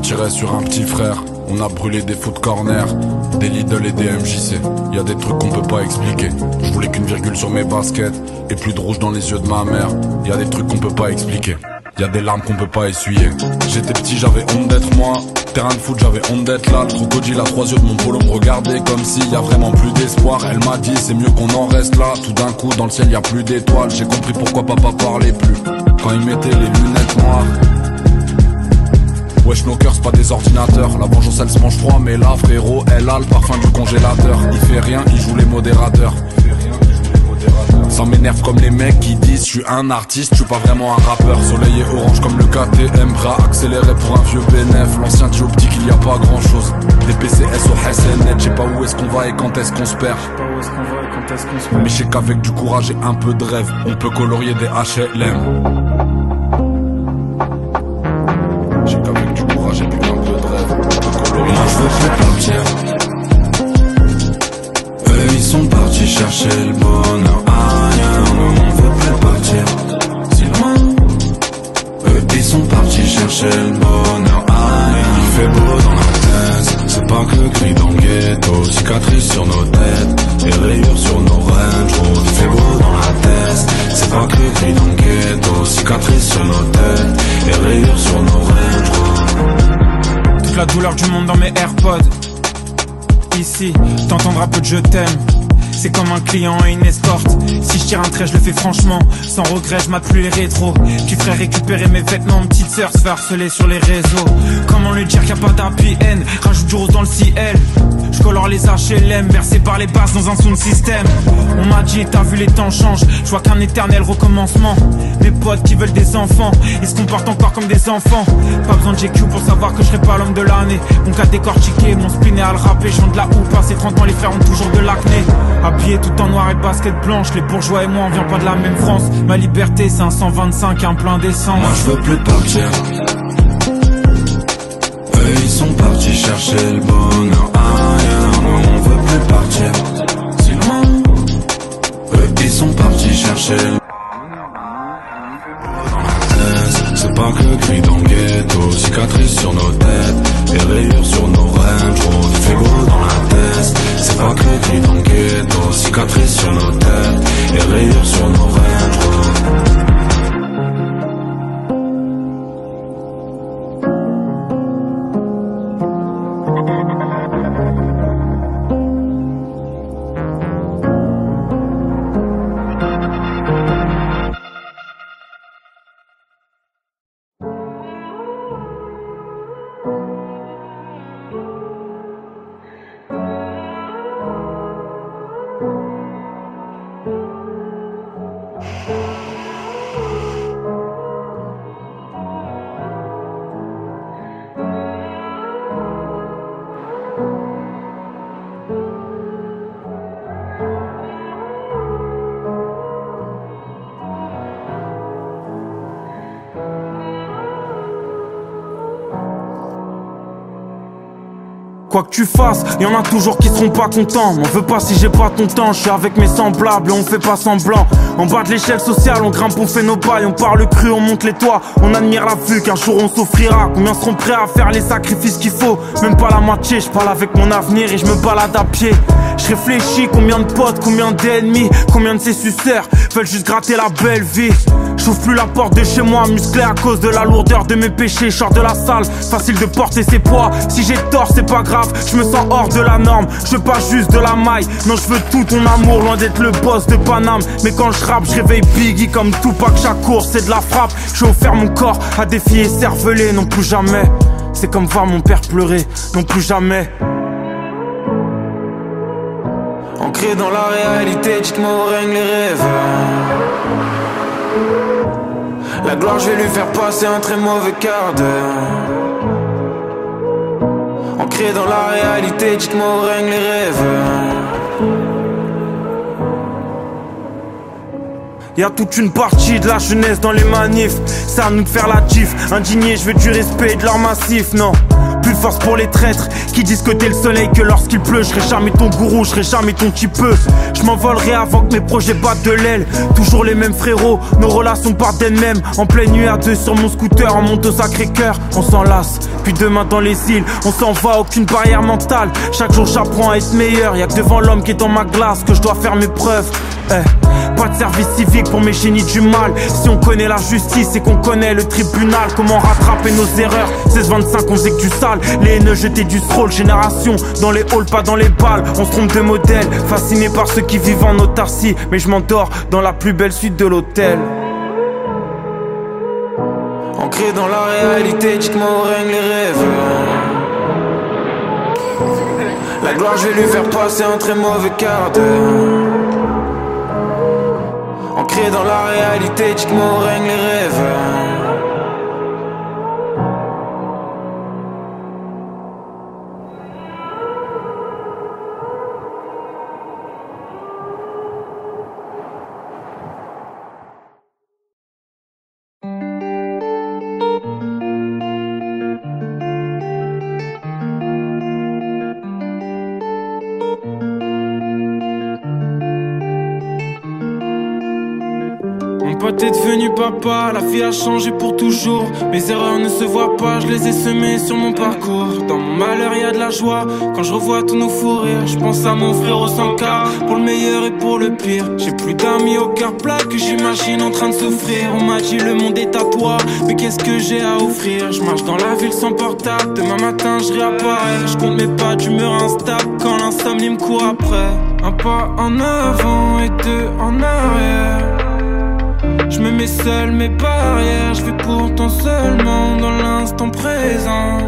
tirait sur un petit frère. On a brûlé des foot corner, des Lidl et des MJC. Y a des trucs qu'on peut pas expliquer. Je voulais qu'une virgule sur mes baskets et plus de rouge dans les yeux de ma mère. Y a des trucs qu'on peut pas expliquer. Y a des larmes qu'on peut pas essuyer. J'étais petit, j'avais honte d'être moi. Terrain de foot, j'avais honte d'être là. Le crocodile à 3 yeux de mon polo me regardait comme s'il y a vraiment plus d'espoir. Elle m'a dit c'est mieux qu'on en reste là. Tout d'un coup dans le ciel y a plus d'étoiles. J'ai compris pourquoi papa parlait plus quand il mettait les lunettes noires. Wesh nos cœurs c'est pas des ordinateurs. La vengeance elle se mange froid mais là frérot elle a le parfum du congélateur. Il fait rien, il joue les modérateurs. Ça m'énerve comme les mecs qui disent je suis un artiste, je suis pas vraiment un rappeur. Soleil et orange comme le KTM, bras accéléré pour un vieux bénéf. L'ancien dioptique il y a pas grand chose. Des PCS au SNet, je sais pas où est-ce qu'on va et quand est-ce qu'on se perd. Mais je sais qu'avec du courage et un peu de rêve, on peut colorier des HLM. Je sais qu'avec du courage et puis un peu de rêve, on peut colorier. Moi je veux plus partir. Eux ils sont partis chercher le bonheur ailleurs. Nous on veut plus partir si loin. Eux ils sont partis chercher le bonheur ailleurs. Il fait beau dans la tête, c'est pas que le cri dans le ghetto. Cicatrices sur nos têtes et rayures sur nos Range Road. Il fait beau dans la tête, c'est pas que le cri dans le ghetto. Cicatrices sur nos têtes et rayures sur nos Range Road. Toute la douleur du monde dans mes AirPods. Ici, t'entendras peu de je t'aime. C'est comme un client et une escorte. Si je tire un trait, je le fais franchement. Sans regret, je mate plus les rétros. Tu ferais récupérer mes vêtements. Petite sœur se fait harceler sur les réseaux. Comment lui dire qu'il n'y a pas d'happy end? Rajoute du rose dans le ciel. Je colore les HLM, bercé par les basses dans un sound system. On m'a dit, t'as vu les temps changent. Je vois qu'un éternel recommencement. Mes potes qui veulent des enfants, ils se comportent encore comme des enfants. Pas besoin de GQ pour savoir que je serai pas l'homme de l'année. Mon cas décortiqué, mon spin est à le rapper. Je de la houppe, passé 30 ans, les frères ont toujours de l'acné. Habillé tout en noir et basket blanche. Les bourgeois et moi, on vient pas de la même France. Ma liberté, c'est un 125 et un plein d'essence. Moi je veux plus partir. Eux ils sont partis chercher le bonheur ailleurs. Nous on veut plus partir si loin. Eux ils sont partis chercher le c'est pas que le cri dans le ghetto. Cicatrices sur nos têtes et rayures sur nos Range Road. Il fait beau dans la tête, c'est pas que le cri dans le ghetto. Cicatrices sur nos têtes et rayures sur nos Range Road. Quoi que tu fasses, y'en a toujours qui seront pas contents. M'en veux pas si j'ai pas ton temps, je suis avec mes semblables et on fait pas semblant. En bas de l'échelle sociale, on grimpe, on fait nos pailles, on parle cru, on monte les toits, on admire la vue qu'un jour on s'offrira. Combien seront prêts à faire les sacrifices qu'il faut? Même pas la moitié, je parle avec mon avenir et je me balade à pied. Je réfléchis, combien de potes, combien d'ennemis, combien de ces suceurs veulent juste gratter la belle vie. J'ouvre plus la porte de chez moi, musclé à cause de la lourdeur de mes péchés. Je sors de la salle, facile de porter ses poids. Si j'ai tort, c'est pas grave, je me sens hors de la norme. Je veux pas juste de la maille, non je veux tout ton amour. Loin d'être le boss de Paname, mais quand je rappe, je réveille Biggie comme Tupac Shakur. C'est de la frappe, j'ai offert mon corps à des filles écervelées. Non plus jamais, c'est comme voir mon père pleurer. Non plus jamais. Ancré dans la réalité, dites-moi où règnent les rêves. La gloire, je vais lui faire passer un très mauvais quart d'heure. Ancré dans la réalité, dites-moi où règnent les rêves. Y'a toute une partie de la jeunesse dans les manifs. C'est à nous de faire la gif. Indigné, je veux du respect et de leur massif, non. Plus de force pour les traîtres qui disent que t'es le soleil, que lorsqu'il pleut je serai jamais ton gourou, je serai jamais ton petit peu. Je m'envolerai avant que mes projets battent de l'aile. Toujours les mêmes frérots, nos relations partent d'elles-mêmes. En pleine nuit à deux sur mon scooter, on monte au Sacré-Cœur. On s'enlace, puis demain dans les îles. On s'en va, aucune barrière mentale. Chaque jour j'apprends à être meilleur. Y'a que devant l'homme qui est dans ma glace que je dois faire mes preuves. Pas de service civique pour mes génies du mal. Si on connaît la justice et qu'on connaît le tribunal, comment rattraper nos erreurs? 16-25 on faisait que du sale. Les haineux jetaient du stroll. Génération dans les halls, pas dans les balles. On se trompe de modèle, fasciné par ceux qui vivent en autarcie. Mais je m'endors dans la plus belle suite de l'hôtel. Ancré dans la réalité, dites-moi où règnent les rêves. La gloire je vais lui faire passer un très mauvais quart d'heure. Ancré dans la réalité, dites-moi où règnent les rêves. Mon pote est devenu papa, la vie a changé pour toujours. Mes erreurs ne se voient pas, je les ai semées sur mon parcours. Dans mon malheur y'a de la joie, quand je revois tous nos fous rires. Je pense à mon frère au 100K, pour le meilleur et pour le pire. J'ai plus d'amis au cœur plat que j'imagine en train de souffrir. On m'a dit le monde est à toi, mais qu'est-ce que j'ai à offrir? Je marche dans la ville sans portable, demain matin je réapparais. Je compte mes pas d'humeur instable, quand l'insomnie me court après. Un pas en avant et deux en arrière. Je me mets seul mes barrières, je vais pourtant seulement dans l'instant présent.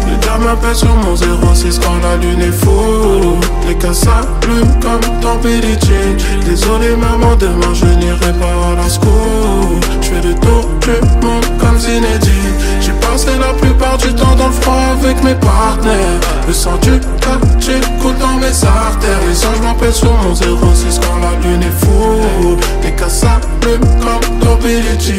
Le diable m'appelle sur mon 06 quand la lune est full. Les cas s'allument comme dans Billie Jean. Désolé maman, demain je n'irai pas à la school. Je fais le tour du monde comme Zinedine. J'ai passé la plupart du temps dans le froid avec mes partenaires. Le sang du quartier coule dans mes artères. Les anges m'appellent sur mon 06 quand la lune est full. Les cas s'allument comme dans Billie Jean.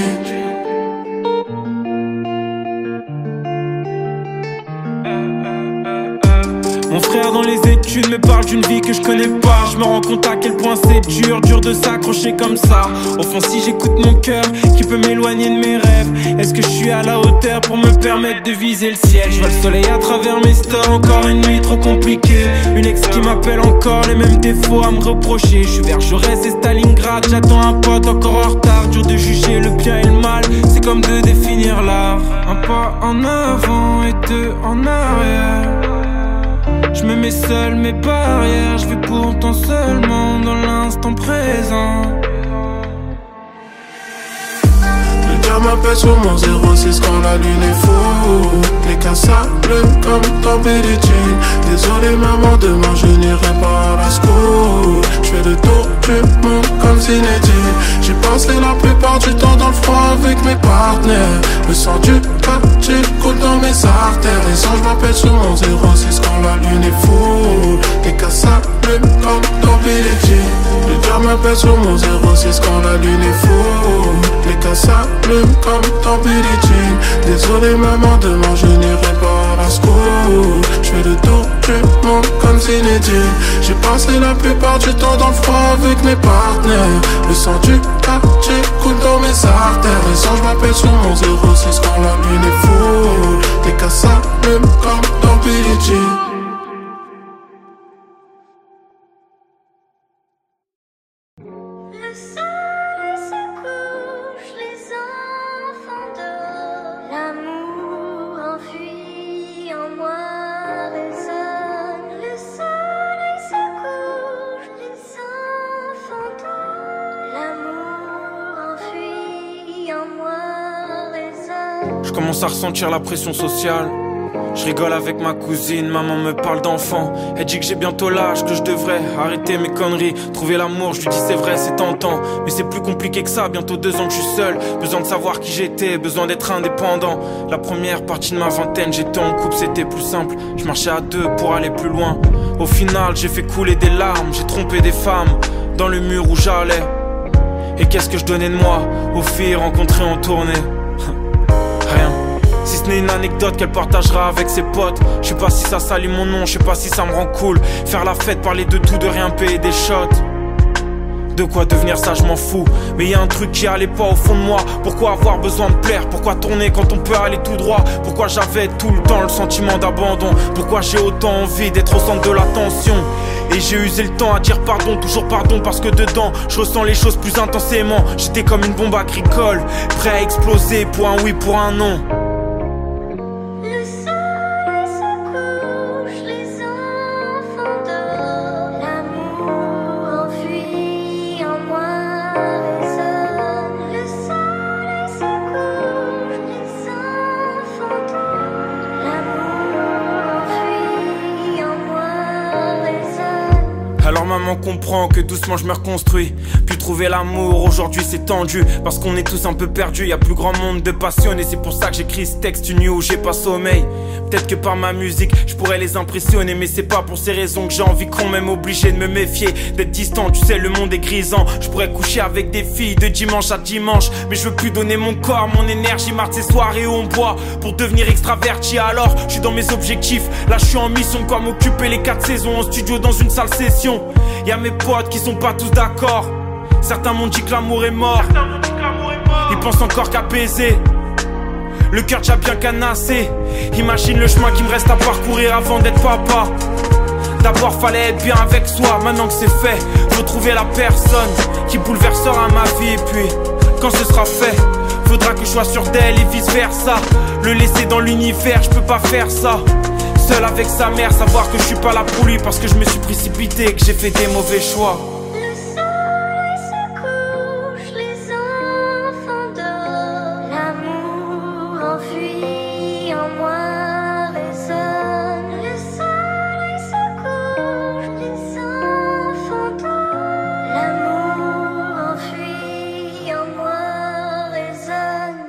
Mon frère dans les études me parle d'une vie que je connais pas. Je me rends compte à quel point c'est dur de s'accrocher comme ça. Au fond si j'écoute mon cœur qui peut m'éloigner de mes rêves, est-ce que je suis à la hauteur pour me permettre de viser le ciel? Je vois le soleil à travers mes stores, encore une nuit trop compliquée. Une ex qui m'appelle encore, les mêmes défauts à me reprocher. Je suis vers Jaurès et Stalingrad, j'attends un pote encore en retard. Dur de juger le bien et le mal, c'est comme de définir l'art. Un pas en avant et deux en arrière. Je me mets seul mes barrières, je vais pourtant seulement dans l'instant présent. Le diable m'appelle sur mon 06 quand la lune est full. Les cas s'allument comme dans Billie Jean. Désolé maman, demain je n'irai pas à la school. Je fais le tour du monde comme Zinedine. J'ai passé la plupart du temps dans le froid avec mes partenaires. Le sang du quartier coule dans mes artères. Les anges m'appellent sur mon 06 quand la lune est full. Les cas s'allument comme dans Billie Jean. Le diable m'appelle sur mon 06 quand la lune est full. Les cas s'allument comme dans Billie Jean. Désolé maman, demain je n'irai pas à la school. Je fais le tour du monde comme Zinedine. J'ai passé la plupart du temps dans le froid avec mes partenaires. Le sang du quartier coule dans mes artères. Les anges m'appellent sur mon 06 quand la lune est full. Les cas s'allument comme dans Billie Jean. Le soleil se couche, les enfants dorment. L'amour enfui en moi résonne. Le soleil se couche, les enfants dorment. L'amour enfui en moi résonne. Je commence à ressentir la pression sociale. Je rigole avec ma cousine, maman me parle d'enfant. Elle dit que j'ai bientôt l'âge, que je devrais arrêter mes conneries, trouver l'amour. Je lui dis c'est vrai, c'est tentant, mais c'est plus compliqué que ça. Bientôt 2 ans que je suis seul, besoin de savoir qui j'étais, besoin d'être indépendant. La première partie de ma vingtaine, j'étais en couple, c'était plus simple. Je marchais à 2 pour aller plus loin. Au final, j'ai fait couler des larmes, j'ai trompé des femmes dans le mur où j'allais. Et qu'est-ce que je donnais de moi aux filles rencontrées en tournée? Rien. n'est une anecdote qu'elle partagera avec ses potes. Je sais pas si ça salit mon nom, je sais pas si ça me rend cool. Faire la fête, parler de tout, de rien, payer des shots. De quoi devenir ça je m'en fous. Mais y a un truc qui allait pas au fond de moi. Pourquoi avoir besoin de plaire? Pourquoi tourner quand on peut aller tout droit? Pourquoi j'avais tout le temps le sentiment d'abandon? Pourquoi j'ai autant envie d'être au centre de l'attention? Et j'ai usé le temps à dire pardon, toujours pardon, parce que dedans je ressens les choses plus intensément. J'étais comme une bombe agricole, prêt à exploser pour un oui, pour un non. Le soleil se couche, les enfants dorment. L'amour enfui en moi résonne. Le soleil se couche, les enfants dorment. L'amour enfui en moi résonne. Alors maman comprend que doucement je me reconstruis. Puis trouver l'amour, aujourd'hui c'est tendu. Parce qu'on est tous un peu perdus, y a plus grand monde de passionnés. C'est pour ça que j'écris ce texte une nuit où j'ai pas sommeil. Peut-être que par ma musique je pourrais les impressionner, mais c'est pas pour ces raisons que j'ai envie qu'on m'aime. Obligé de me méfier, d'être distant, tu sais le monde est grisant. Je pourrais coucher avec des filles de dimanche à dimanche, mais je veux plus donner mon corps, mon énergie. Marre de ces soirées où on boit pour devenir extraverti. Alors je suis dans mes objectifs, là je suis en mission. Quoi m'occuper les 4 saisons en studio dans une salle session. Y'a mes potes qui sont pas tous d'accord. Certains m'ont dit que l'amour est mort. Ils pensent encore qu'à baiser. Le cœur déjà bien canassé. Imagine le chemin qui me reste à parcourir avant d'être papa. D'abord fallait être bien avec soi. Maintenant que c'est fait, faut trouver la personne qui bouleversera ma vie. Et puis, quand ce sera fait, faudra que je sois sûr d'elle et vice versa. Le laisser dans l'univers, je peux pas faire ça. Seul avec sa mère, savoir que je suis pas là pour lui parce que je me suis précipité, que j'ai fait des mauvais choix. Le soleil se couche, les enfants dorment. L'amour enfui en moi résonne. Le soleil se couche, les enfants dorment. L'amour enfui en moi résonne.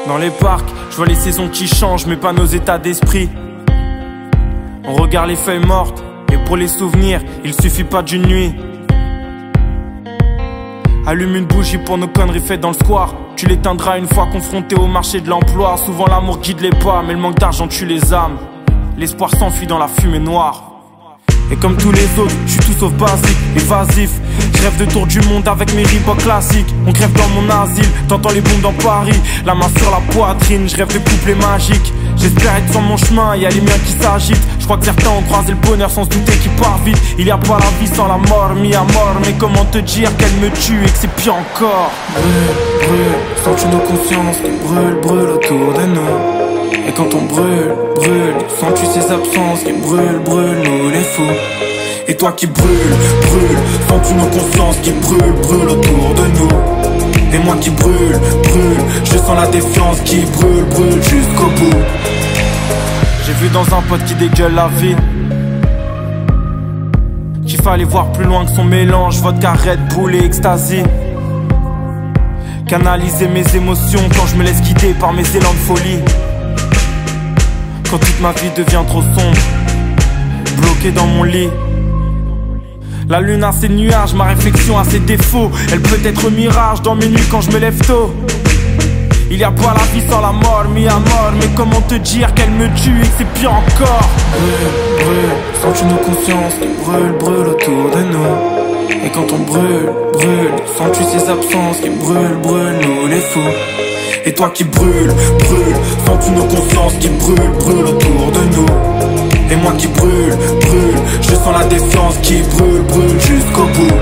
Dans les parcs, je vois les saisons qui changent, mais pas nos états d'esprit. On regarde les feuilles mortes, et pour les souvenirs, il suffit pas d'une nuit. Allume une bougie pour nos conneries faites dans le square. Tu l'éteindras une fois confronté au marché de l'emploi. Souvent l'amour guide les pas, mais le manque d'argent tue les âmes. L'espoir s'enfuit dans la fumée noire. Et comme tous les autres, je suis tout sauf basique, évasif. Je rêve de tour du monde avec mes Reebok classiques. On crève dans mon asile, t'entends les bombes dans Paris. La main sur la poitrine, je rêve de couplets magiques. J'espère être sur mon chemin, y'a les miens qui s'agitent. Je crois que certains ont croisé le bonheur sans se douter qu'il part vite. Il y a pas la vie sans la mort, mi à mort. Mais comment te dire qu'elle me tue et que c'est pire encore? Brûle, brûle, sens-tu nos consciences qui brûlent, brûlent autour de nous? Et quand on brûle, brûle, sens-tu ces absences qui brûlent, brûlent nous les fous? Et toi qui brûles, brûle, sens-tu nos consciences qui brûlent, brûlent autour de nous? Et moi qui brûle, brûle, je sens la défiance qui brûle, brûle jusqu'au bout. J'ai vu dans un pote qui dégueule la vie qu'il fallait voir plus loin que son mélange vodka, Red Bull et ecstasy. Canaliser mes émotions quand je me laisse guider par mes élans de folie. Quand toute ma vie devient trop sombre, bloqué dans mon lit. La lune a ses nuages, ma réflexion a ses défauts. Elle peut être mirage dans mes nuits quand je me lève tôt. Il y a pas la vie sans la mort, mi à mort. Mais comment te dire qu'elle me tue et que c'est pire encore? Brûle, brûle, sens-tu nos consciences qui brûlent, brûlent autour de nous? Et quand on brûle, brûle, sens-tu ces absences qui brûlent, brûlent nous les fous? Et toi qui brûle, brûle, sens-tu nos consciences qui brûlent, brûlent autour de nous? Et moi qui brûle, brûle, je sens la défiance qui brûle, brûle jusqu'au bout.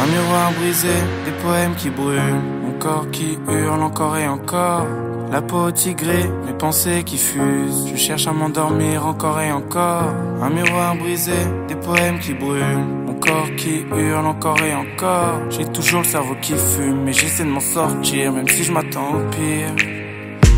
Un miroir brisé, des poèmes qui brûlent, mon corps qui hurle encore et encore. La peau tigrée, mes pensées qui fusent, je cherche à m'endormir encore et encore. Un miroir brisé, des poèmes qui brûlent, mon corps qui hurle encore et encore. J'ai toujours le cerveau qui fume, mais j'essaie de m'en sortir, même si je m'attends au pire.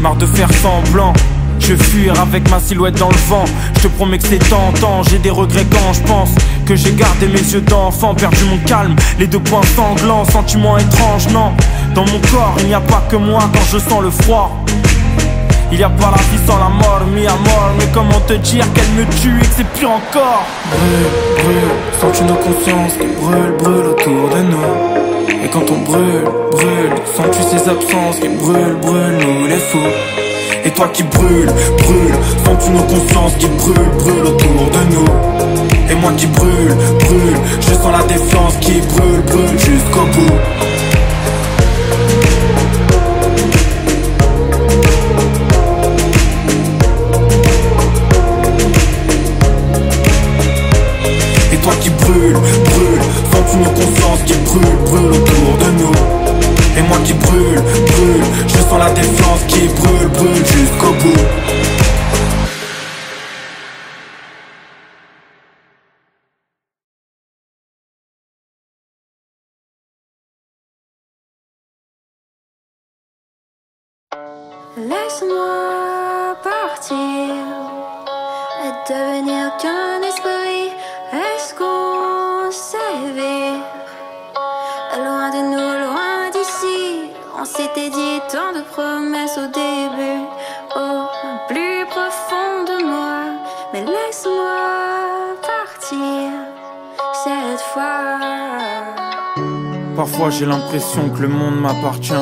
Marre de faire semblant, je vais fuir avec ma silhouette dans le vent. Je te promets que c'est tentant, j'ai des regrets quand je pense que j'ai gardé mes yeux d'enfant, perdu mon calme, les deux poings sanglants, sentiments étranges, non. Dans mon corps, il n'y a pas que moi quand je sens le froid. Il y a pas la vie sans la mort, mi à mort. Mais comment te dire qu'elle me tue et que c'est pire encore? Brûle, brûle, sens-tu nos consciences qui brûlent, brûlent autour de nous? Et quand on brûle, brûle, sens-tu ces absences qui brûlent, brûlent, nous les fous? Et toi qui brûle, brûle, sens-tu nos consciences qui brûlent, brûlent autour de nous? Et moi qui brûle, brûle, je sens la défiance qui brûle, brûle jusqu'au bout. Et toi qui brûle, brûle, sens-tu nos consciences qui brûlent, brûlent autour de nous? Et moi qui brûle, brûle, je sens la défiance qui brûle, brûle jusqu'au bout. Laisse-moi partir et devenir qu'un esprit. Est-ce qu'on s'éveille? Loin de nous, loin d'ici. On s'était dit tant de promesses au début, au plus profond de moi. Mais laisse-moi partir cette fois. Parfois j'ai l'impression que le monde m'appartient.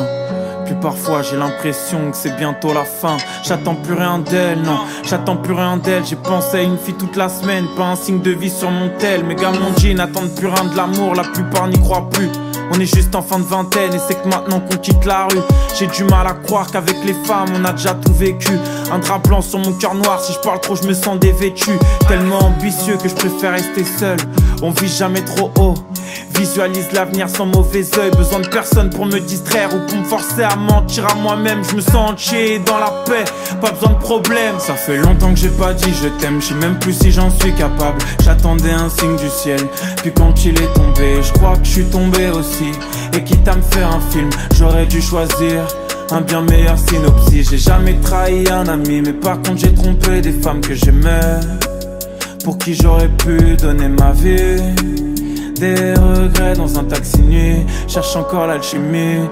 Puis parfois j'ai l'impression que c'est bientôt la fin. J'attends plus rien d'elle, non, j'attends plus rien d'elle. J'ai pensé à une fille toute la semaine, pas un signe de vie sur mon tel. Mes gars m'ont dit n'attendent plus rien de l'amour, la plupart n'y croient plus. On est juste en fin de vingtaine et c'est que maintenant qu'on quitte la rue. J'ai du mal à croire qu'avec les femmes on a déjà tout vécu. Un drap blanc sur mon cœur noir, si je parle trop je me sens dévêtu. Tellement ambitieux que je préfère rester seul. On vit jamais trop haut, visualise l'avenir sans mauvais oeil. Besoin de personne pour me distraire ou pour me forcer à mentir à moi-même. Je me sens entier dans la paix, pas besoin de problème. Ça fait longtemps que j'ai pas dit je t'aime, je sais même plus si j'en suis capable. J'attendais un signe du ciel, puis quand il est tombé, je crois que je suis tombé aussi. Et quitte à me faire un film, j'aurais dû choisir un bien meilleur synopsis. J'ai jamais trahi un ami, mais par contre j'ai trompé des femmes que j'aimais, pour qui j'aurais pu donner ma vie. Des regrets dans un taxi nuit, cherche encore l'alchimie.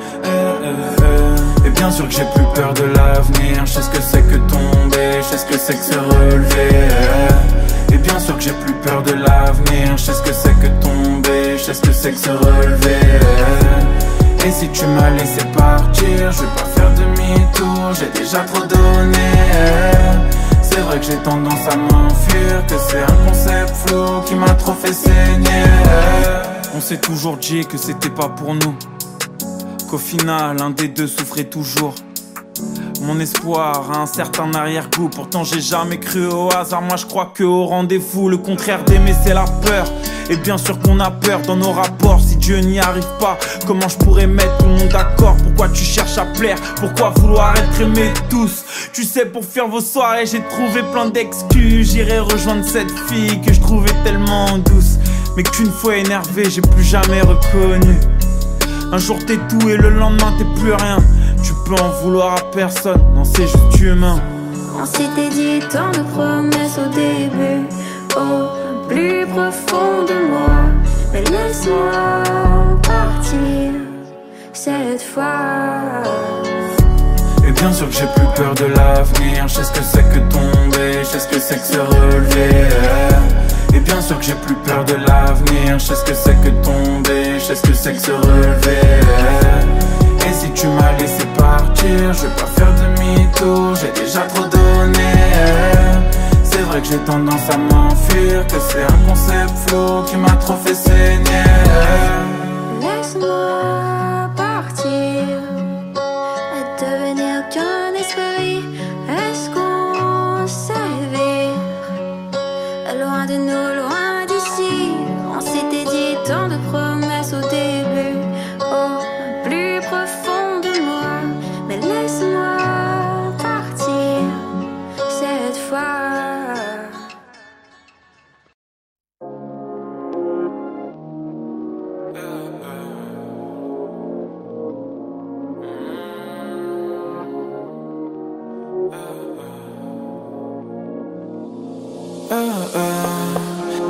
Et bien sûr que j'ai plus peur de l'avenir. Je sais ce que c'est que tomber, je sais ce que c'est que se relever. Et bien sûr que j'ai plus peur de l'avenir. Je sais ce que c'est que tomber, je sais ce que c'est que se relever. Et si tu m'as laissé partir, je vais pas faire demi-tour, j'ai déjà trop donné. C'est vrai que j'ai tendance à m'enfuir, que c'est un concept flou qui m'a trop fait saigner. On s'est toujours dit que c'était pas pour nous, qu'au final un des deux souffrait toujours. Mon espoir a un certain arrière-goût, pourtant j'ai jamais cru au hasard. Moi je crois que au rendez-vous, le contraire d'aimer c'est la peur. Et bien sûr qu'on a peur dans nos rapports. Si Dieu n'y arrive pas, comment je pourrais mettre tout le monde d'accord? Pourquoi tu cherches à plaire? Pourquoi vouloir être aimé de tous? Tu sais, pour faire vos soirées j'ai trouvé plein d'excuses. J'irai rejoindre cette fille que je trouvais tellement douce, mais qu'une fois énervé j'ai plus jamais reconnu. Un jour t'es tout et le lendemain t'es plus rien. Tu peux en vouloir à personne, non c'est juste humain. On s'était dit tant de promesses au début, au plus profond de moi. Mais laisse-moi partir cette fois. Et bien sûr que j'ai plus peur de l'avenir. Je sais ce que c'est que tomber, je sais ce que c'est que se relever. Et bien sûr que j'ai plus peur de l'avenir. Je sais ce que c'est que tomber, je sais ce que c'est que se relever. Et si tu m'as laissé partir, je vais pas faire demi-tour, j'ai déjà trop donné. C'est vrai que j'ai tendance à m'enfuir, que c'est un concept flou qui m'a trop fait saigner. Laisse-moi partir et devenir qu'un esprit. Est-ce qu'on s'éveille? Loin de nous, loin d'ici. On s'était dit tant de promesses au début, au plus profond de moi. Mais laisse-moi partir cette fois.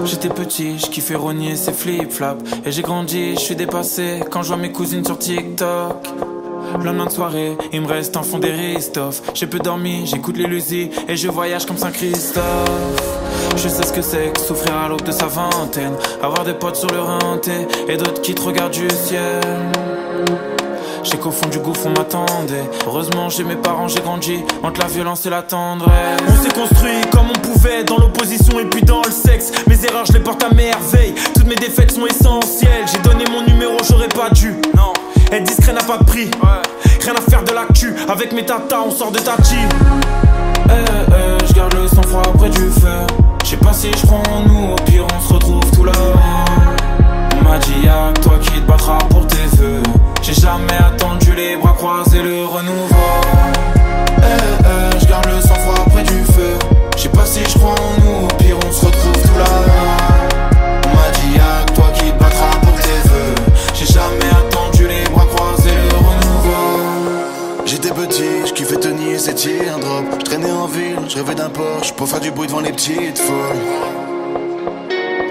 J'étais petit, je kiffais rogner ces flip-flops. Et j'ai grandi, je suis dépassé quand je vois mes cousines sur TikTok. Lendemain de soirée, il me reste un fond des Ristoff. J'ai peu dormi, j'écoute les Luzi et je voyage comme Saint-Christophe. Je sais ce que c'est que souffrir à l'aube de sa vingtaine, avoir des potes sur le rinté et d'autres qui te regardent du ciel. J'ai qu'au fond du gouffre on m'attendait. Heureusement j'ai mes parents, j'ai grandi entre la violence et la tendresse. On s'est construit comme on pouvait, dans l'opposition et puis dans le sexe. Mes erreurs je les porte à merveille, toutes mes défaites sont essentielles. J'ai donné mon numéro, j'aurais pas dû. Non, être discret n'a pas de prix. Rien à faire de l'actu, avec mes tatas on sort de Tati. Je garde le sang-froid près du feu. Je sais pas si je prends nous, au pire on se retrouve tout là. On m'a dit y'a que toi qui te battras pour tes vœux. J'ai jamais attendu les bras croisés, le renouveau. Je garde le sang-froid près du feu. Je sais pas si je crois en nous, au pire on se retrouve tout là. On m'a dit y'a que toi qui te battras pour tes vœux. J'ai jamais attendu les bras croisés, le renouveau. J'étais petit, je kiffais tenir ces teardrops. Je traînais en ville, je rêvais d'un Porsche pour faire du bruit devant les petites folles.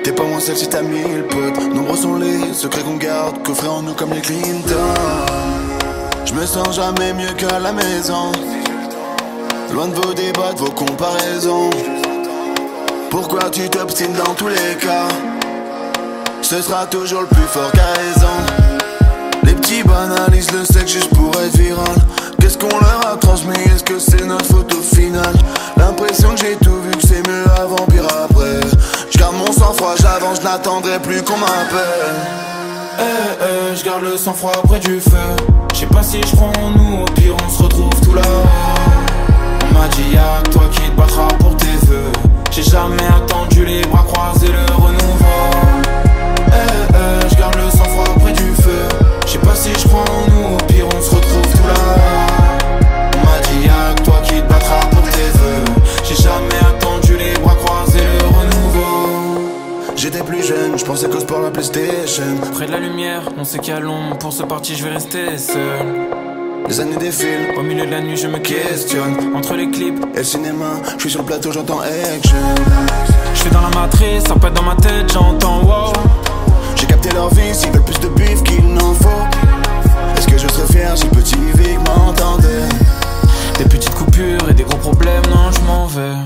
T'es pas moins seul si t'as 1000 potes. Nombreux sont les secrets qu'on garde, coffrés en nous comme les Clinton. Je me sens jamais mieux qu'à la maison, loin de vos débats, de vos comparaisons. Pourquoi tu t'obstines dans tous les cas? Ce sera toujours le plus fort qui a raison. Les petits banalisent le sexe juste pour être viral. Qu'est-ce qu'on leur a transmis? Est-ce que c'est notre faute au final? L'impression que j'ai tout vu, que c'est mieux avant, pire après. Je garde mon sang-froid, j'avance, je n'attendrai plus qu'on m'appelle. Je garde le sang-froid près du feu. Je sais pas si je prends en nous, au pire on se retrouve tout là. On m'a dit y'a que toi qui te battras pour tes vœux. J'ai jamais attendu les bras croisés, le renouveau. Je garde le sang-froid près du feu. Je sais pas si je prends en nous, au pire on se retrouve tout là. On m'a dit y'a que toi qui te battras pour tes vœux. J'ai jamais attendu les bras croisés, le renouveau. J'étais plus jeune, je pensais qu'au sport la PlayStation. Près de la lumière, on sait qu'il y a l'ombre. Pour ce parti je vais rester seul. Les années défilent, au milieu de la nuit je me questionne. Entre les clips et le cinéma, je suis sur le plateau, j'entends action. Je suis dans la matrice, ça pète dans ma tête, j'entends wow. J'ai capté leur vie, s'ils veulent plus de bif qu'il n'en faut. Est-ce que je serais fier si petit Vic m'entendait? Des petites coupures et des gros problèmes, non je m'en vais.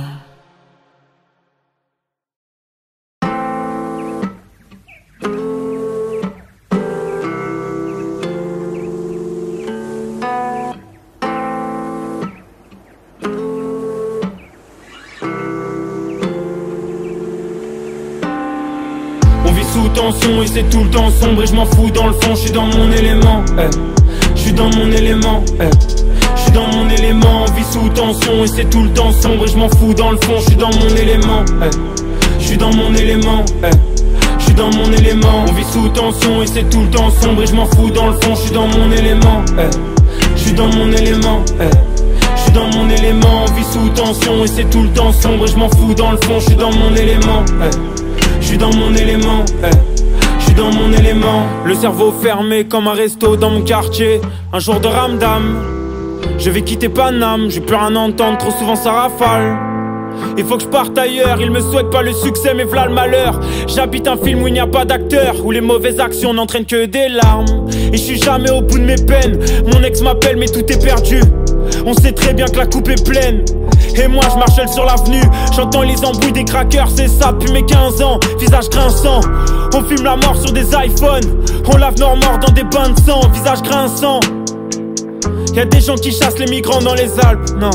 Sous tension et c'est tout le temps sombre et je m'en fous dans le fond, je suis dans mon élément, je suis dans mon élément, je suis dans mon élément, on vit sous tension et c'est tout le temps sombre et je m'en fous dans le fond, je suis dans mon élément, je suis dans mon élément, je suis dans mon élément, on vit sous tension et c'est tout le temps sombre et je m'en fous dans le fond, je suis dans mon élément, je suis dans mon élément, je suis dans mon élément, on vit sous tension et c'est tout le temps sombre et je m'en fous dans le fond, je suis dans mon élément, je suis dans mon élément, je suis dans mon élément. Le cerveau fermé comme un resto dans mon quartier. Un jour de ramdam, je vais quitter Paname. J'ai plus rien à entendre, trop souvent ça rafale. Il faut que je parte ailleurs, il me souhaite pas le succès mais v'là le malheur. J'habite un film où il n'y a pas d'acteur, où les mauvaises actions n'entraînent que des larmes. Et je suis jamais au bout de mes peines, mon ex m'appelle mais tout est perdu. On sait très bien que la coupe est pleine. Et moi je marche seul sur l'avenue, j'entends les embrouilles des crackers, c'est ça depuis mes 15 ans, visage grinçant. On filme la mort sur des iPhones, on lave nos morts dans des bains de sang, visage grinçant. Y'a des gens qui chassent les migrants dans les Alpes, non.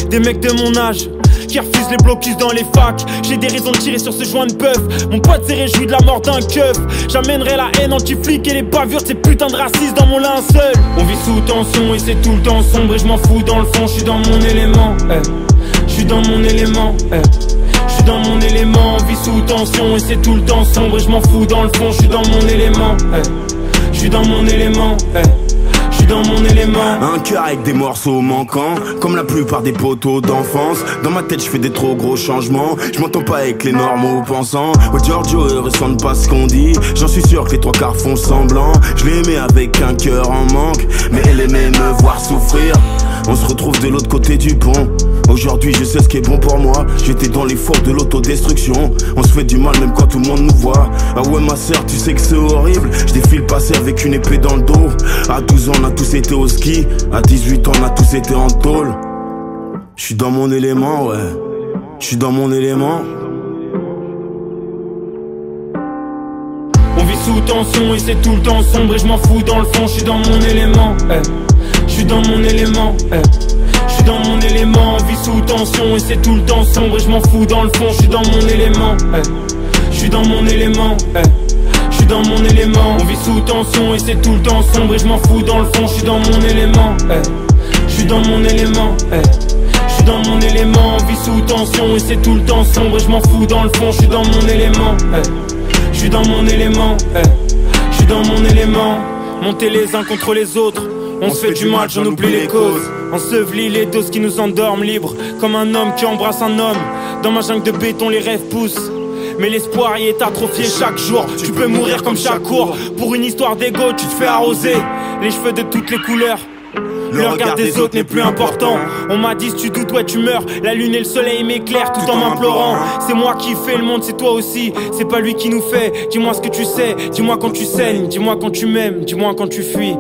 Des mecs de mon âge qui refusent les blocus dans les facs. J'ai des raisons de tirer sur ce joint de bœuf. Mon pote s'est réjoui de la mort d'un keuf. J'amènerai la haine anti-flic et les bavures de ces putains de racistes dans mon linceul. On vit sous tension et c'est tout le temps sombre et je m'en fous dans le fond, je suis dans mon élément, je suis dans mon élément, je suis dans mon élément. On vit sous tension et c'est tout le temps sombre et je m'en fous dans le fond, je suis dans mon élément, je suis dans mon élément, je suis dans mon élément. Un cœur avec des morceaux manquants, comme la plupart des poteaux d'enfance. Dans ma tête je fais des trop gros changements. Je m'entends pas avec les normaux pensants. Oh Giorgio eux ressentent pas ce qu'on dit. J'en suis sûr que les trois quarts font semblant. Je l'aimais avec un cœur en manque, mais elle aimait me voir souffrir. On se retrouve de l'autre côté du pont. Aujourd'hui je sais ce qui est bon pour moi. J'étais dans les fours de l'autodestruction. On se fait du mal même quand tout le monde nous voit. Ah ouais ma sœur tu sais que c'est horrible. Je défile passer avec une épée dans le dos. À 12 ans on a tous été au ski. À 18 ans on a tous été en tôle. J'suis dans mon élément ouais. J'suis dans mon élément. On vit sous tension et c'est tout le temps sombre et je m'en fous dans le fond, je suis dans mon élément, je suis dans mon élément, je suis dans mon élément. On vit sous tension et c'est tout le temps sombre et je m'en fous dans le fond, je suis dans mon élément, je suis dans mon élément, je suis dans mon élément. On vit sous tension et c'est tout le temps sombre et je m'en fous dans le fond, je suis dans mon élément, je suis dans mon élément, je suis dans mon élément. On vit sous tension et c'est tout le temps sombre et je m'en fous dans le fond, je suis dans mon élément, je suis dans mon élément, je suis dans mon élément. Monter les uns contre les autres, on se fait du mal, j'en oublie les causes. Ensevelis les doses qui nous endorment, libres comme un homme qui embrasse un homme. Dans ma jungle de béton les rêves poussent, mais l'espoir y est atrophié chaque jour. Tu peux mourir comme chaque cours. Pour une histoire d'ego tu te fais arroser. Les cheveux de toutes les couleurs, le regard des autres n'est plus important. On m'a dit si tu doutes ouais tu meurs. La lune et le soleil m'éclairent tout en m'implorant. C'est moi qui fais le monde, c'est toi aussi. C'est pas lui qui nous fait. Dis-moi ce que tu sais, dis-moi quand tu saignes, dis-moi quand tu m'aimes, dis-moi quand tu fuis.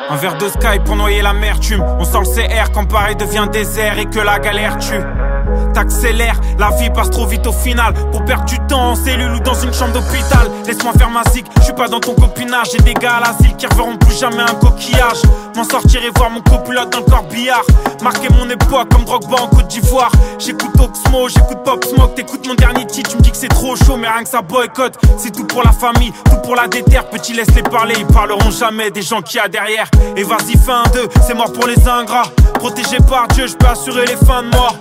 Un verre de Sky pour noyer l'amertume. On sort le CR quand Paris devient désert et que la galère tue. T'accélères, la vie passe trop vite au final. Pour perdre du temps en cellule ou dans une chambre d'hôpital. Laisse-moi faire ma zig, je suis pas dans ton copinage. J'ai des gars à l'asile qui reverront plus jamais un coquillage. M'en sortir et voir mon copilote dans le corbillard. Marquer mon époque comme Drogba en Côte d'Ivoire. J'écoute Oxmo, j'écoute Pop Smoke. T'écoutes mon dernier titre, tu me dis que c'est trop chaud. Mais rien que ça boycotte, c'est tout pour la famille, tout pour la déterre. Petit laisse-les parler, ils parleront jamais des gens qu'il y a derrière. Et vas-y fais un 2, c'est mort pour les ingrats. Protégé par Dieu, je peux assurer les fins de mort.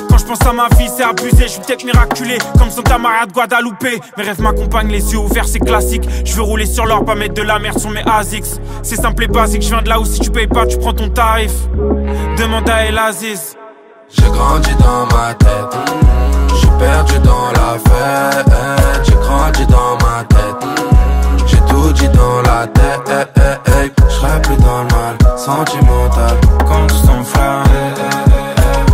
Quand je pense à ma vie, c'est abusé, je suis peut-être miraculé comme Santa Maria de Guadalupe. Mes rêves m'accompagnent, les yeux ouverts, c'est classique. Je veux rouler sur l'or, pas mettre de la merde sur mes ASICS. C'est simple et basique, je viens de là où si tu payes pas, tu prends ton tarif. Demande à El Aziz. J'ai grandi dans ma tête, j'ai perdu dans la fête. J'ai grandi dans ma tête, j'ai tout dit dans la tête. J'serai plus dans le mal sentimental quand tout s'enflamme.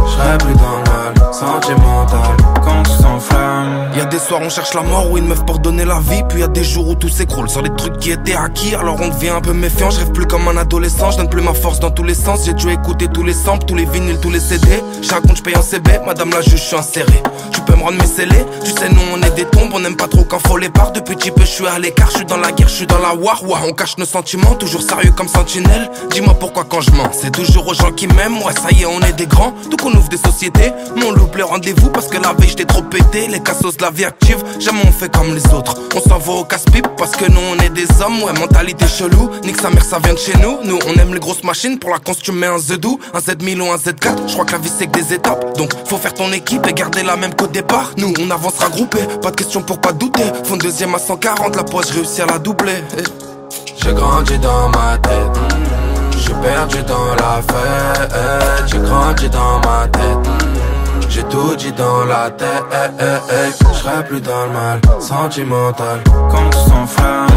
J'serai plus dans le mal sentimental quand tout s'enflamme. Y'a des soirs on cherche la mort ou une meuf pour donner la vie. Puis y'a des jours où tout s'écroule sur les trucs qui étaient acquis. Alors on devient un peu méfiant, je rêve plus comme un adolescent. Je donne plus ma force dans tous les sens. J'ai dû écouter tous les samples, tous les vinyles, tous les CD. Chaque compte j'paye en CB, madame la juge je suis inséré. Tu peux me rendre mes scellés, tu sais nous on est des tombes. On aime pas trop quand faut les barres. Depuis petit peu je suis à l'écart, je suis dans la guerre, je suis dans la war. On cache nos sentiments, toujours sérieux comme sentinelle. Dis-moi pourquoi quand je mens, c'est toujours aux gens qui m'aiment. Ouais ça y est on est des grands, donc on ouvre des sociétés. Mais on loupe le rendez-vous parce que la veille j't'ai trop pété. Les cassos de la vie active, jamais on fait comme les autres. On s'en va au casse-pipe parce que nous on est des hommes. Ouais mentalité chelou, nique sa mère ça vient de chez nous. Nous on aime les grosses machines, pour la cons tu mets un Z2, un Z1000 ou un Z4. Je crois que la vie c'est que des étapes, donc faut faire ton équipe et garder la même qu'au départ. Nous on avancera groupé, pas de question pour pas douter. Fond deuxième à 140, la poche réussi à la doubler. J'ai grandi dans ma tête, j'ai perdu dans la fête. J'ai grandi dans ma tête, j'ai tout dit dans la tête. J'serai plus dans le mal sentimental Quand tout s'enflamme,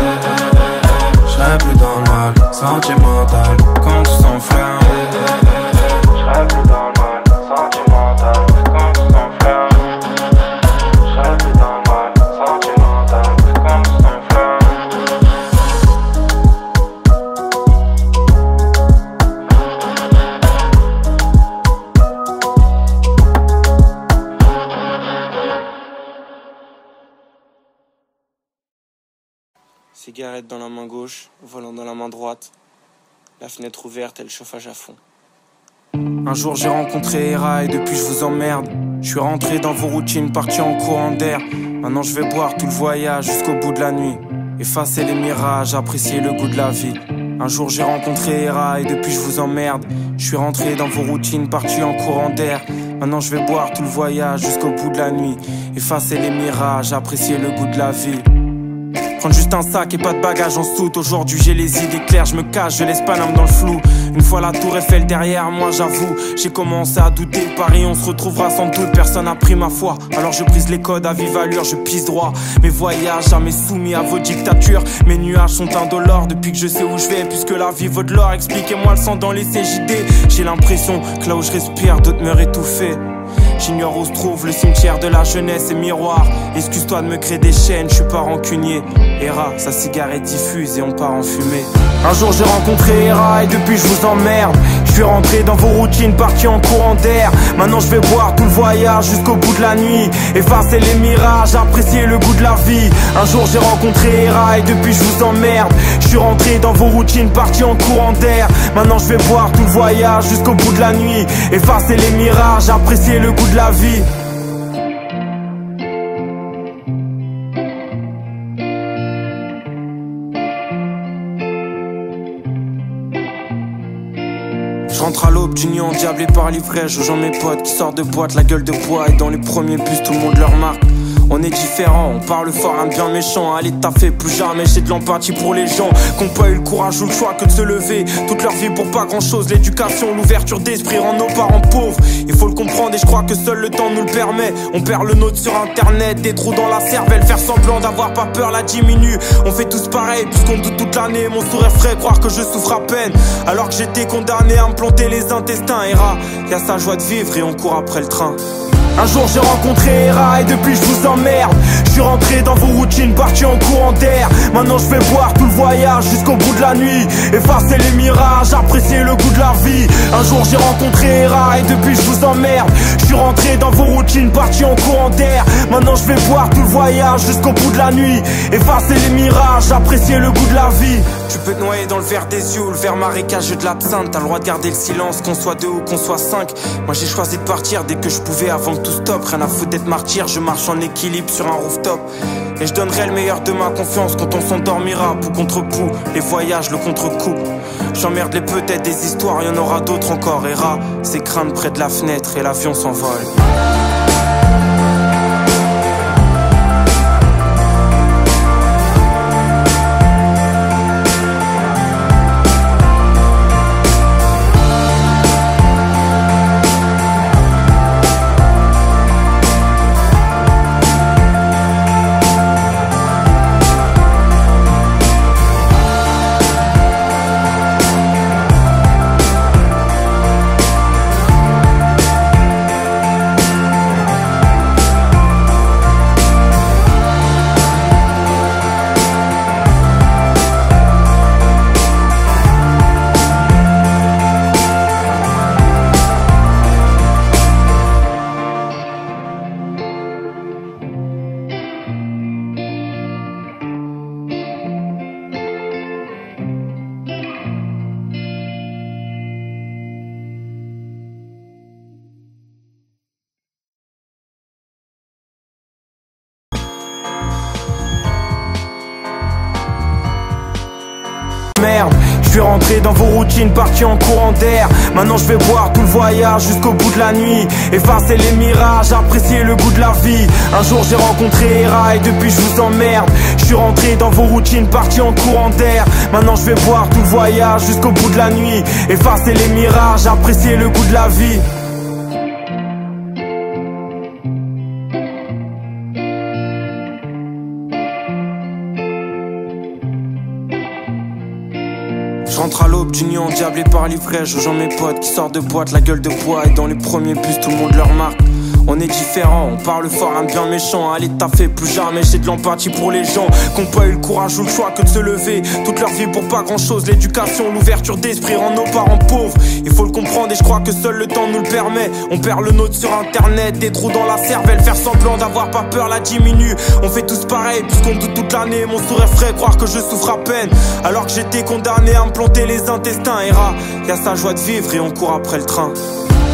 J'serai plus dans le mal sentimental quand tout s'enflamme, J'serai plus dans le mal sentimental quand tout s'enflamme, J'serai plus dans le mal sentimental quand tout s'enflamme. Cigarette dans la main gauche, volant dans la main droite. La fenêtre ouverte et le chauffage à fond. Un jour j'ai rencontré Hera et depuis je vous emmerde. Je suis rentré dans vos routines, parti en courant d'air. Maintenant je vais boire tout le voyage jusqu'au bout de la nuit. Effacer les mirages, apprécier le goût de la vie. Un jour j'ai rencontré Hera et depuis je vous emmerde. Je suis rentré dans vos routines, parti en courant d'air. Maintenant je vais boire tout le voyage jusqu'au bout de la nuit. Effacer les mirages, apprécier le goût de la vie. Prendre juste un sac et pas de bagages en soute. Aujourd'hui j'ai les idées claires, je me cache, je laisse pas l'âme dans le flou. Une fois la tour Eiffel derrière moi, j'avoue, j'ai commencé à douter. Paris on se retrouvera sans doute, personne n'a pris ma foi. Alors je brise les codes à vive allure, je pisse droit. Mes voyages jamais soumis à vos dictatures. Mes nuages sont indolores depuis que je sais où je vais. Puisque la vie vaut de l'or, expliquez-moi le sang dans les CJD. J'ai l'impression que là où je respire, d'autres meurent étouffés. J'ignore où se trouve le cimetière de la jeunesse et miroir. Excuse-toi de me créer des chaînes, je suis pas rancunier. Hera, sa cigarette diffuse et on part en fumée. Un jour j'ai rencontré Hera et depuis je vous emmerde. Je suis rentré dans vos routines, parti en courant d'air. Maintenant je vais boire tout le voyage jusqu'au bout de la nuit. Effacer les mirages, apprécier le goût de la vie. Un jour j'ai rencontré Hera et depuis je vous emmerde. Je suis rentré dans vos routines, parti en courant d'air. Maintenant je vais boire tout le voyage jusqu'au bout de la nuit. Effacer les mirages, apprécier le goût de la vie. Je rentre à l'aube d'union, diablé par l'ivresse. Je joins mes potes qui sortent de boîte, la gueule de bois. Et dans les premiers bus, tout le monde leur marque. On est différents, on parle fort, un bien méchant. Allez taffer, plus jamais, j'ai de l'empathie pour les gens qui n'ont pas eu le courage ou le choix que de se lever toute leur vie pour pas grand chose. L'éducation, l'ouverture d'esprit rend nos parents pauvres. Il faut le comprendre et je crois que seul le temps nous le permet. On perd le nôtre sur internet, des trous dans la cervelle. Faire semblant d'avoir pas peur la diminue. On fait tous pareil puisqu'on doute toute l'année. Mon sourire ferait croire que je souffre à peine alors que j'étais condamné à me planter les intestins. Hera, y'a sa joie de vivre et on court après le train. Un jour j'ai rencontré Hera et depuis je vous emmerde. Je suis rentré dans vos routines, parti en courant d'air. Maintenant je vais boire tout le voyage jusqu'au bout de la nuit. Effacer les mirages, apprécier le goût de la vie. Un jour j'ai rencontré Hera et depuis je vous emmerde. Je suis rentré dans vos routines, parti en courant d'air. Maintenant je vais boire tout le voyage jusqu'au bout de la nuit. Effacer les mirages, apprécier le goût de la vie. Tu peux te noyer dans le verre des yeux ou le verre marécageux de l'absinthe. T'as le droit de garder le silence, qu'on soit deux ou qu'on soit cinq. Moi j'ai choisi de partir dès que je pouvais avant que tout stop. Rien à foutre d'être martyr, je marche en équilibre sur un rooftop. Et je donnerai le meilleur de ma confiance quand on s'endormira. Pou contre pou, les voyages, le contre-coup. J'emmerde les peut-être des histoires, y'en aura d'autres encore. Hera, ses crânes près de la fenêtre et l'avion s'envole. Merde, je suis rentré dans vos routines, parti en courant d'air. Maintenant je vais boire tout le voyage jusqu'au bout de la nuit. Effacer les mirages, apprécier le goût de la vie. Un jour j'ai rencontré Hera et depuis je vous emmerde. Je suis rentré dans vos routines, parti en courant d'air. Maintenant je vais boire tout le voyage jusqu'au bout de la nuit. Effacer les mirages, apprécier le goût de la vie. Je rentre à l'aube d'union, diablé par l'ivresse. Je joins mes potes qui sortent de boîte, la gueule de bois. Et dans les premiers bus, tout le monde leur marque. On est différents, on parle fort, un bien méchant. Allez taffer, plus jamais j'ai de l'empathie pour les gens qui ont pas eu le courage ou le choix que de se lever toute leur vie pour pas grand chose. L'éducation, l'ouverture d'esprit rend nos parents pauvres. Il faut le comprendre et je crois que seul le temps nous le permet. On perd le nôtre sur internet, des trous dans la cervelle. Faire semblant d'avoir pas peur la diminue. On fait tous pareil puisqu'on doute toute l'année. Mon sourire ferait croire que je souffre à peine alors que j'étais condamné à me planter les intestins. Hera, y'a sa joie de vivre et on court après le train.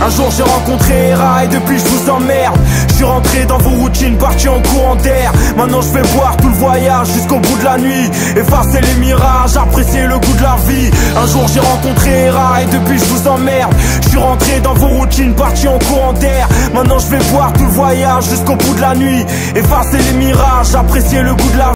Un jour j'ai rencontré Hera et depuis je vous emmerde. Je suis rentré dans vos routines, parti en courant d'air. Maintenant je vais voir tout le voyage jusqu'au bout de la nuit. Effacer les mirages, apprécier le goût de la vie. Un jour j'ai rencontré Hera et depuis je vous emmerde. Je suis rentré dans vos routines, parti en courant d'air. Maintenant je vais voir tout le voyage jusqu'au bout de la nuit. Effacer les mirages, apprécier le goût de la vie.